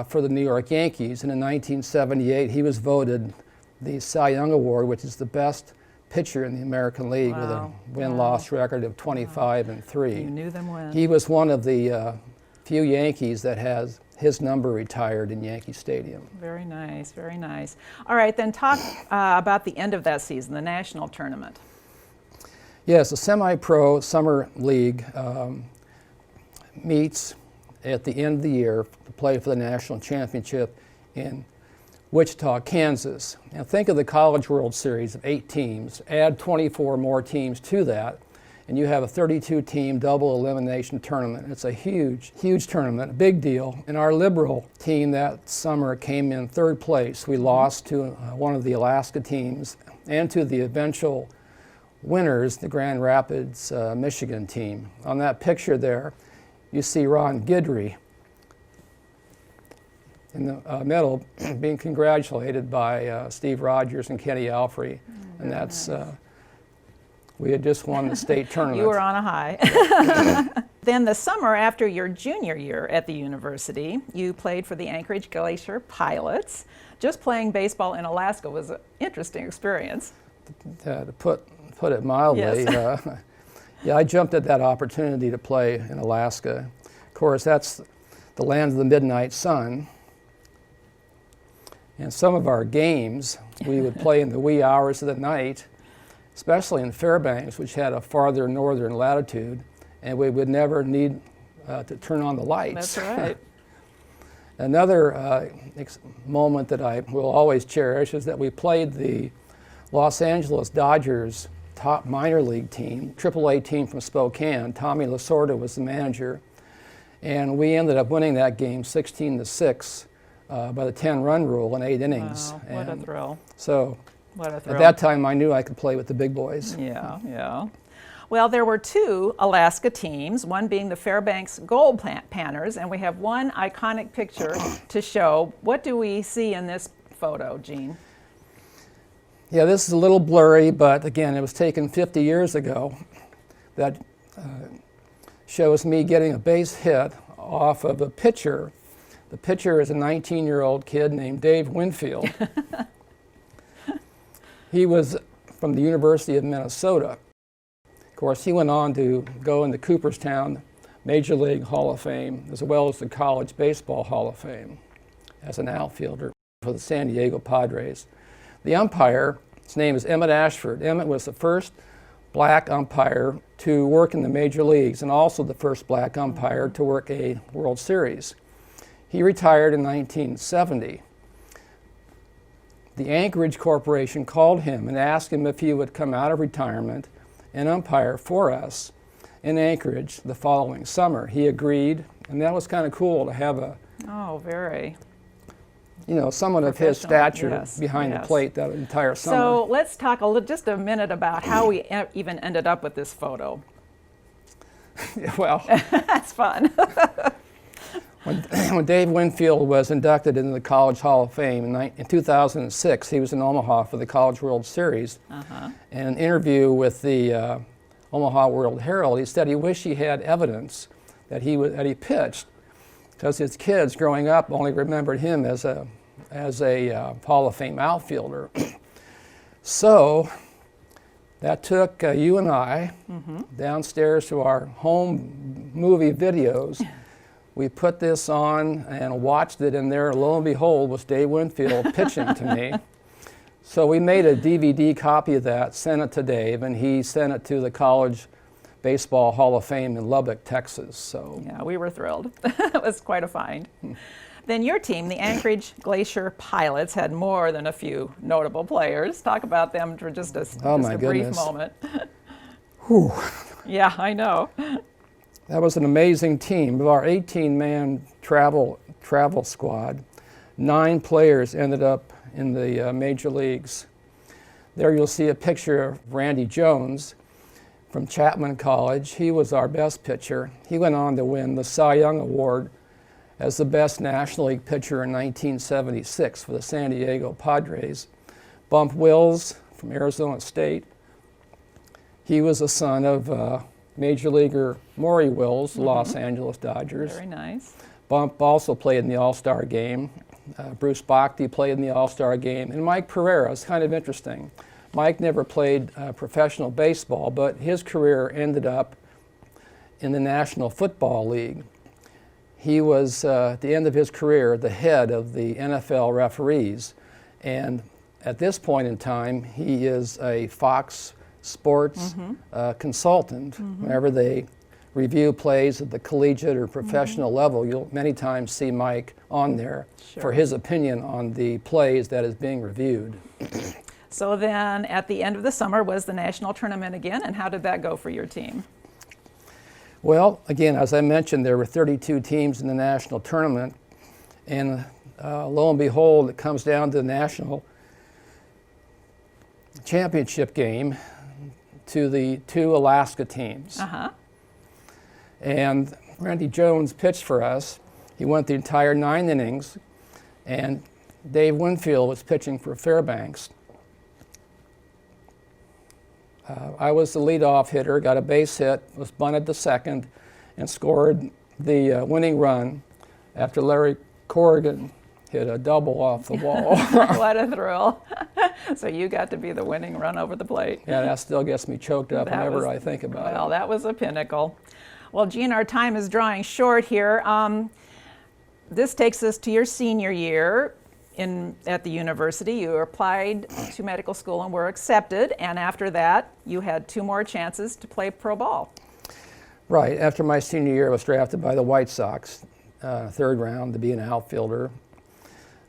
for the New York Yankees, and in 1978 he was voted the Cy Young Award, which is the best pitcher in the American League. Wow. With a win-loss record of 25-3. You knew them when. He was one of the few Yankees that has his number retired in Yankee Stadium. Very nice, very nice. All right, then talk about the end of that season, the national tournament. Yes, the semi-pro summer league meets at the end of the year to play for the national championship in Wichita, Kansas. Now think of the College World Series of 8 teams, add 24 more teams to that, and you have a 32-team double elimination tournament. It's a huge, huge tournament, a big deal. And our Liberal team that summer came in 3rd place. We lost to one of the Alaska teams and to the eventual winners, the Grand Rapids, Michigan team. On that picture there, you see Ron Guidry in the middle being congratulated by Steve Rogers and Kenny Alfrey. And that's, we had just won the state tournament. You were on a high. Then the summer after your junior year at the university, you played for the Anchorage Glacier Pilots. Just playing baseball in Alaska was an interesting experience. To put it mildly, Yes. Yeah, I jumped at that opportunity to play in Alaska. Of course, that's the land of the midnight sun. And some of our games, we would play in the wee hours of the night, especially in Fairbanks, which had a farther northern latitude, and we would never need to turn on the lights. That's right. Another moment that I will always cherish is that we played the Los Angeles Dodgers top minor league team, AAA team from Spokane. Tommy Lasorda was the manager, and we ended up winning that game 16-6 by the 10-run rule in 8 innings. Wow, what a thrill. So what a thrill. at that time, I knew I could play with the big boys. Yeah, yeah. Well, there were 2 Alaska teams, one being the Fairbanks Gold Panners, and we have one iconic picture to show. What do we see in this photo, Gene? Yeah, this is a little blurry, but again, it was taken 50 years ago. That shows me getting a base hit off of a pitcher. The pitcher is a 19-year-old kid named Dave Winfield. He was from the University of Minnesota. Of course, he went on to go into Cooperstown Major League Hall of Fame, as well as the College Baseball Hall of Fame as an outfielder for the San Diego Padres. The umpire, his name is Emmett Ashford. Emmett was the first black umpire to work in the major leagues and also the first black umpire to work a World Series. He retired in 1970. The Anchorage Corporation called him and asked him if he would come out of retirement and umpire for us in Anchorage the following summer. He agreed, and that was kind of cool to have a someone of his stature behind the plate that entire summer. So let's talk just a minute about how we even ended up with this photo. Well, that's fun. When Dave Winfield was inducted into the College Hall of Fame in 2006, he was in Omaha for the College World Series. In an interview with the Omaha World Herald, he said he wished he had evidence that he pitched, because his kids growing up only remembered him as a Hall of Fame outfielder. So that took you and I downstairs to our home movie videos. We put this on and watched it, and there, lo and behold, was Dave Winfield pitching to me. So we made a DVD copy of that, sent it to Dave, and he sent it to the College Baseball Hall of Fame in Lubbock, Texas. So yeah, we were thrilled. It was quite a find. Then your team, the Anchorage Glacier Pilots, had more than a few notable players. Talk about them for just a brief moment. Whew. Yeah, I know. That was an amazing team. Of our 18-man travel squad, 9 players ended up in the major leagues. There you'll see a picture of Randy Jones from Chapman College. He was our best pitcher. He went on to win the Cy Young Award as the best National League pitcher in 1976 for the San Diego Padres. Bump Wills from Arizona State. He was a son of Major Leaguer Maury Wills, the Los Angeles Dodgers. Very nice. Bump also played in the All-Star game. Bruce Bochy played in the All-Star game. And Mike Pereira is kind of interesting. Mike never played professional baseball, but his career ended up in the National Football League. He was, at the end of his career, the head of the NFL referees. And at this point in time, he is a Fox Sports consultant. Whenever they review plays at the collegiate or professional level, you'll many times see Mike on there for his opinion on the plays that is being reviewed. So then at the end of the summer was the national tournament again, and how did that go for your team? Well, again, as I mentioned, there were 32 teams in the national tournament, and lo and behold, it comes down to the national championship game to the 2 Alaska teams. And Randy Jones pitched for us. He went the entire 9 innings, and Dave Winfield was pitching for Fairbanks. I was the leadoff hitter, got a base hit, was bunted to second, and scored the winning run after Larry Corrigan hit a double off the wall. What a thrill. So you got to be the winning run over the plate. Yeah, that still gets me choked up whenever I think about it. Well, that was a pinnacle. Well, Gene, our time is drawing short here. This takes us to your senior year at the university. You applied to medical school and were accepted, and after that, you had 2 more chances to play pro ball. Right. After my senior year, I was drafted by the White Sox, 3rd round, to be an outfielder.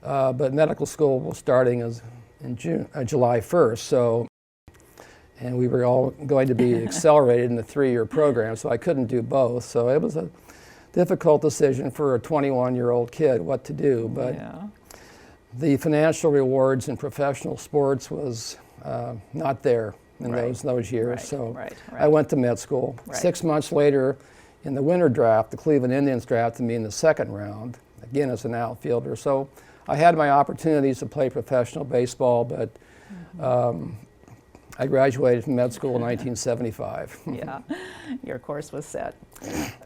But medical school was starting in July 1st, and we were all going to be accelerated in the 3-year program, so I couldn't do both. So it was a difficult decision for a 21-year-old kid what to do. But the financial rewards in professional sports was not there in those years. So I went to med school. 6 months later, in the winter draft, the Cleveland Indians drafted me in the 2nd round, again as an outfielder. So I had my opportunities to play professional baseball, but I graduated from med school in 1975. Yeah, your course was set.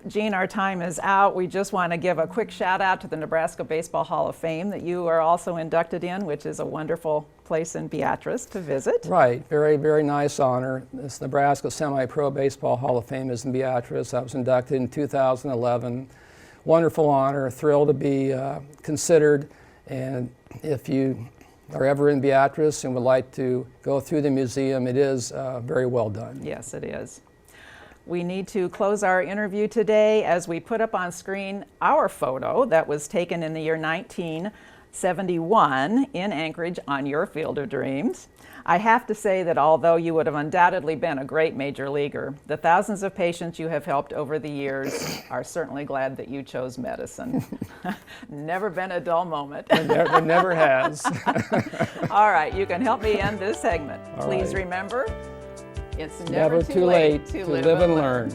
Gene, our time is out. We just want to give a quick shout out to the Nebraska Baseball Hall of Fame that you are also inducted in, which is a wonderful place in Beatrice to visit. Right, very, very nice honor. This Nebraska Semi-Pro Baseball Hall of Fame is in Beatrice. I was inducted in 2011. Wonderful honor, thrilled to be considered. And if you are ever in Beatrice and would like to go through the museum, it is very well done. Yes, it is. We need to close our interview today as we put up on screen our photo that was taken in the year 1971 in Anchorage on your Field of Dreams. I have to say that although you would have undoubtedly been a great major leaguer, the thousands of patients you have helped over the years are certainly glad that you chose medicine. Never been a dull moment. It never has. All right, you can help me end this segment. All Please right. remember, it's Never too late to live and learn.